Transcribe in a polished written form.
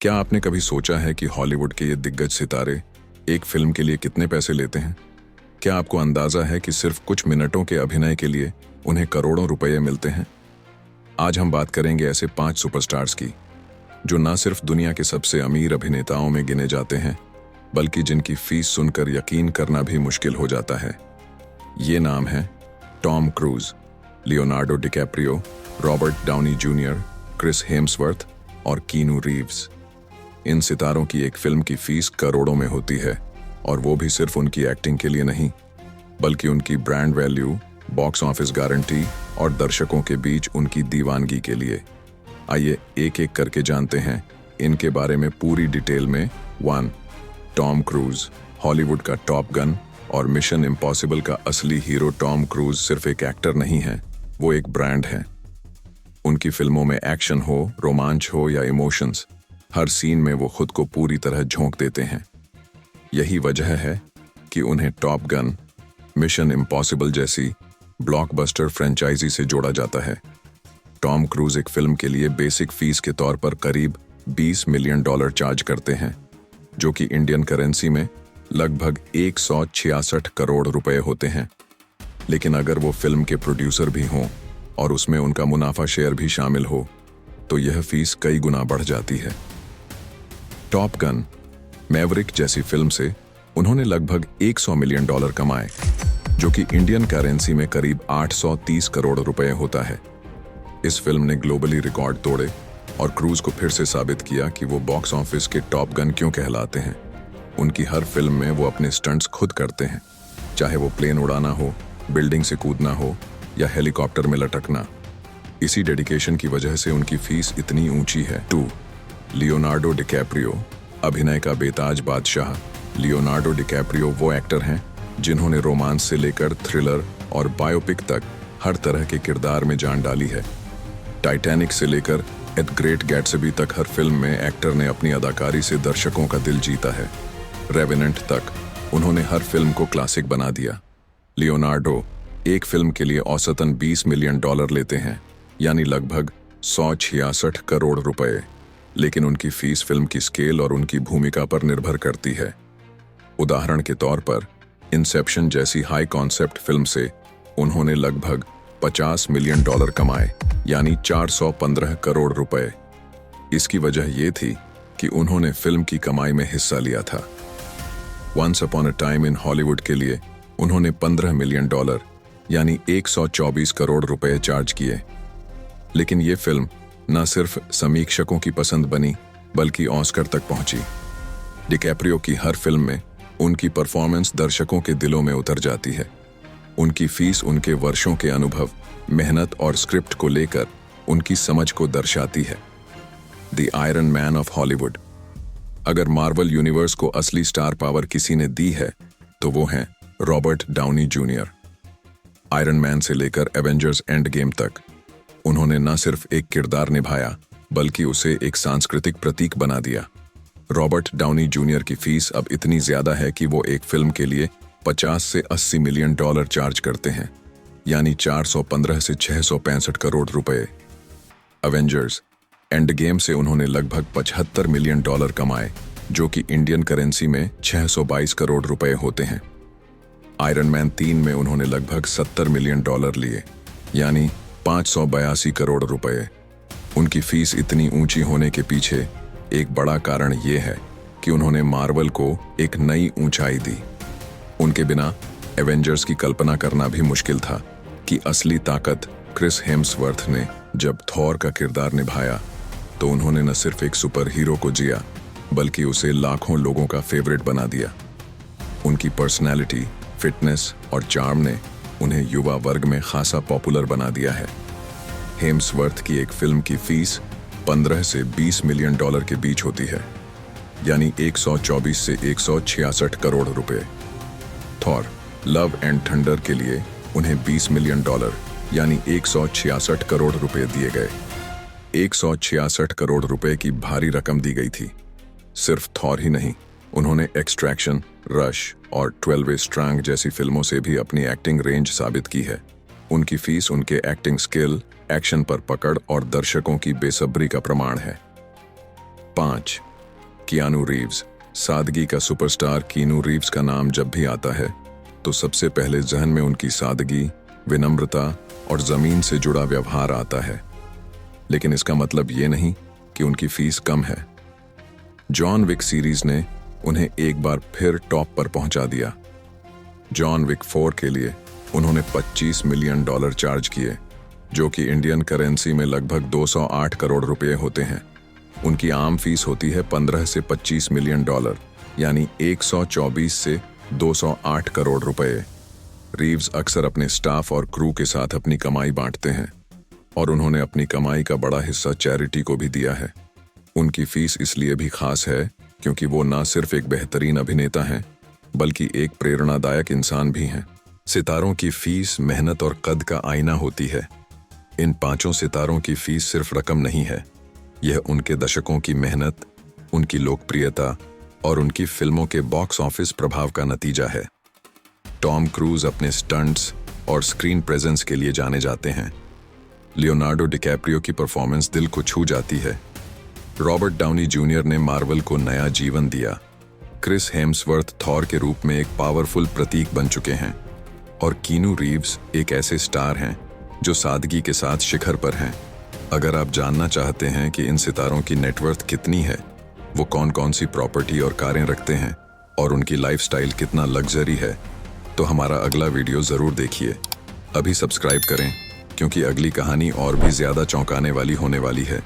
क्या आपने कभी सोचा है कि हॉलीवुड के ये दिग्गज सितारे एक फिल्म के लिए कितने पैसे लेते हैं? क्या आपको अंदाजा है कि सिर्फ कुछ मिनटों के अभिनय के लिए उन्हें करोड़ों रुपए मिलते हैं? आज हम बात करेंगे ऐसे 5 सुपरस्टार्स की, जो न सिर्फ दुनिया के सबसे अमीर अभिनेताओं में गिने जाते हैं, बल्कि जिनकी फीस सुनकर यकीन करना भी मुश्किल हो जाता है। ये नाम हैं Tom Cruise, Leonardo DiCaprio, Robert Downey Junior, Chris Hemsworth और कीनू रीव्स। इन सितारों की एक फिल्म की फीस करोड़ों में होती है, और वो भी सिर्फ उनकी एक्टिंग के लिए नहीं, बल्कि उनकी brand value, box office guarantee और दर्शकों के बीच उनकी दीवानगी के लिए। आइए एक एक करके जानते हैं इनके बारे में पूरी डिटेल में। 1. टॉम क्रूज, हॉलीवुड का टॉप गन और मिशन इम्पॉसिबल का असली हीरो। टॉम क्रूज सिर्फ एक एक्टर नहीं है, वो एक ब्रांड है। उनकी फिल्मों में एक्शन हो, रोमांच हो या इमोशंस, हर सीन में वो खुद को पूरी तरह झोंक देते हैं। यही वजह है कि उन्हें टॉप गन, मिशन इम्पॉसिबल जैसी ब्लॉकबस्टर फ्रेंचाइजी से जोड़ा जाता है। टॉम क्रूज एक फिल्म के लिए बेसिक फीस के तौर पर करीब $20 मिलियन चार्ज करते हैं, जो कि इंडियन करेंसी में लगभग 166 करोड़ रुपए होते हैं। लेकिन अगर वो फिल्म के प्रोड्यूसर भी हों और उसमें उनका मुनाफा शेयर भी शामिल हो, तो यह फीस कई गुना बढ़ जाती है। टॉप गन मैवरिक जैसी फिल्म से उन्होंने लगभग $100 मिलियन कमाए, जो कि इंडियन करेंसी में करीब 830 करोड़ रुपए होता है। इस फिल्म ने ग्लोबली रिकॉर्ड तोड़े और क्रूज को फिर से साबित किया कि वो बॉक्स ऑफिस के टॉप गन क्यों कहलाते हैं। उनकी हर फिल्म में वो अपने स्टंट्स खुद करते हैं, चाहे वो प्लेन उड़ाना हो, बिल्डिंग से कूदना हो या हेलीकॉप्टर में लटकना। इसी डेडिकेशन की वजह से उनकी फीस इतनी ऊंची है। 2. लियोनार्डो डिकैप्रियो, अभिनय का बेताज बादशाह। लियोनार्डो डिकैप्रियो वो एक्टर हैं जिन्होंने रोमांस से लेकर थ्रिलर और बायोपिक तक हर तरह के किरदार में जान डाली है। टाइटैनिक से लेकर एट ग्रेट गैट्सबी तक हर फिल्म में एक्टर ने अपनी अदाकारी से दर्शकों का दिल जीता है। रेवेनेंट तक उन्होंने हर फिल्म को क्लासिक बना दिया। लियोनार्डो एक फिल्म के लिए औसतन $20 मिलियन लेते हैं, यानी लगभग 166 करोड़ रुपए। लेकिन उनकी फीस फिल्म की स्केल और उनकी भूमिका पर निर्भर करती है। उदाहरण के तौर पर इंसेप्शन जैसी हाई कॉन्सेप्ट फिल्म से उन्होंने लगभग $50 मिलियन कमाए, यानी 415 करोड़ रुपए। इसकी वजह ये थी कि उन्होंने फिल्म की कमाई में हिस्सा लिया था। Once upon a time in Hollywood के लिए उन्होंने $15 मिलियन, यानी 124 करोड़ रुपए चार्ज किए। लेकिन ये फिल्म न सिर्फ समीक्षकों की पसंद बनी, बल्कि ऑस्कर तक पहुंची। डिकैप्रियो की हर फिल्म में उनकी परफॉर्मेंस दर्शकों के दिलों में उतर जाती है। उनकी फीस उनके वर्षों के अनुभव, मेहनत और स्क्रिप्ट को लेकर उनकी समझ को दर्शाती है। The iron man of Hollywood. अगर मार्वल यूनिवर्स को असली स्टार पावर किसी ने दी है, तो वो हैं Robert Downey junior. Iron man से लेकर एवेंजर्स एंड गेम तक उन्होंने न सिर्फ एक किरदार निभाया, बल्कि उसे एक सांस्कृतिक प्रतीक बना दिया। रॉबर्ट डाउनी जूनियर की फीस अब इतनी ज्यादा है कि वो एक फिल्म के लिए 50 से 80 मिलियन चार्ज करते हैं, यानी 415 से 665 करोड़ रुपए। एवेंजर्स एंड गेम से उन्होंने लगभग 75 मिलियन कमाए, जो कि इंडियन करेंसी में 622 करोड़ रुपए होते हैं। आयरन मैन 3 में उन्होंने लगभग $70 मिलियन लिए, यानी 582 करोड़ रुपए। उनकी फीस इतनी ऊंची होने के पीछे एक बड़ा कारण यह है कि उन्होंने मार्वल को एक नई ऊंचाई दी। उनके बिना एवेंजर्स की कल्पना करना भी मुश्किल था कि असली ताकत क्रिस हेम्सवर्थ ने जब थॉर का किरदार निभाया, तो उन्होंने न सिर्फ एक सुपर हीरो को जिया, बल्कि उसे लाखों लोगों का फेवरेट बना दिया। उनकी पर्सनैलिटी, फिटनेस और चार्म ने उन्हें युवा वर्ग में खासा पॉपुलर बना दिया है। हेम्सवर्थ की एक फिल्म की फीस 15 से $20 मिलियन के बीच होती है, यानी 124 से 166 करोड़ रुपए। थॉर लव एंड थंडर के लिए उन्हें $20 मिलियन, यानी 166 करोड़ रुपए दिए गए। 166 करोड़ रुपए की भारी रकम दी गई थी। सिर्फ थॉर ही नहीं, उन्होंने एक्सट्रैक्शन, रश और 12 स्ट्रांग जैसी फिल्मों से भी अपनी एक्टिंग रेंज साबित की है। उनकी फीस उनके एक्टिंग स्किल, एक्शन पर पकड़ और दर्शकों की बेसब्री का प्रमाण है। 5. Keanu Reeves. सादगी का सुपरस्टार कीनू रीव्स का नाम जब भी आता है तो सबसे पहले जहन में उनकी सादगी, विनम्रता और जमीन से जुड़ा व्यवहार आता है। लेकिन इसका मतलब ये नहीं कि उनकी फीस कम है। जॉन विक सीरीज ने उन्हें एक बार फिर टॉप पर पहुंचा दिया। जॉन विक 4 के लिए उन्होंने $25 मिलियन चार्ज किए, जो कि इंडियन करेंसी में लगभग 208 करोड़ रुपए होते हैं। उनकी आम फीस होती है 15 से $25 मिलियन, यानी 124 से 208 करोड़ रुपए। रीव्स अक्सर अपने स्टाफ और क्रू के साथ अपनी कमाई बांटते हैं और उन्होंने अपनी कमाई का बड़ा हिस्सा चैरिटी को भी दिया है। उनकी फीस इसलिए भी खास है क्योंकि वो न सिर्फ एक बेहतरीन अभिनेता हैं, बल्कि एक प्रेरणादायक इंसान भी हैं। सितारों की फीस मेहनत और कद का आईना होती है। इन 5 सितारों की फीस सिर्फ रकम नहीं है, यह उनके दशकों की मेहनत, उनकी लोकप्रियता और उनकी फिल्मों के बॉक्स ऑफिस प्रभाव का नतीजा है। टॉम क्रूज अपने स्टंट्स और स्क्रीन प्रेजेंस के लिए जाने जाते हैं। लियोनार्डो डिकैप्रियो की परफॉर्मेंस दिल को छू जाती है। रॉबर्ट डाउनी जूनियर ने मार्वल को नया जीवन दिया। क्रिस हेम्सवर्थ थॉर के रूप में एक पावरफुल प्रतीक बन चुके हैं और कीनू रीव्स एक ऐसे स्टार हैं जो सादगी के साथ शिखर पर हैं। अगर आप जानना चाहते हैं कि इन सितारों की नेटवर्थ कितनी है, वो कौन कौन सी प्रॉपर्टी और कारें रखते हैं और उनकी लाइफस्टाइल कितना लग्जरी है, तो हमारा अगला वीडियो ज़रूर देखिए। अभी सब्सक्राइब करें क्योंकि अगली कहानी और भी ज़्यादा चौंकाने वाली होने वाली है।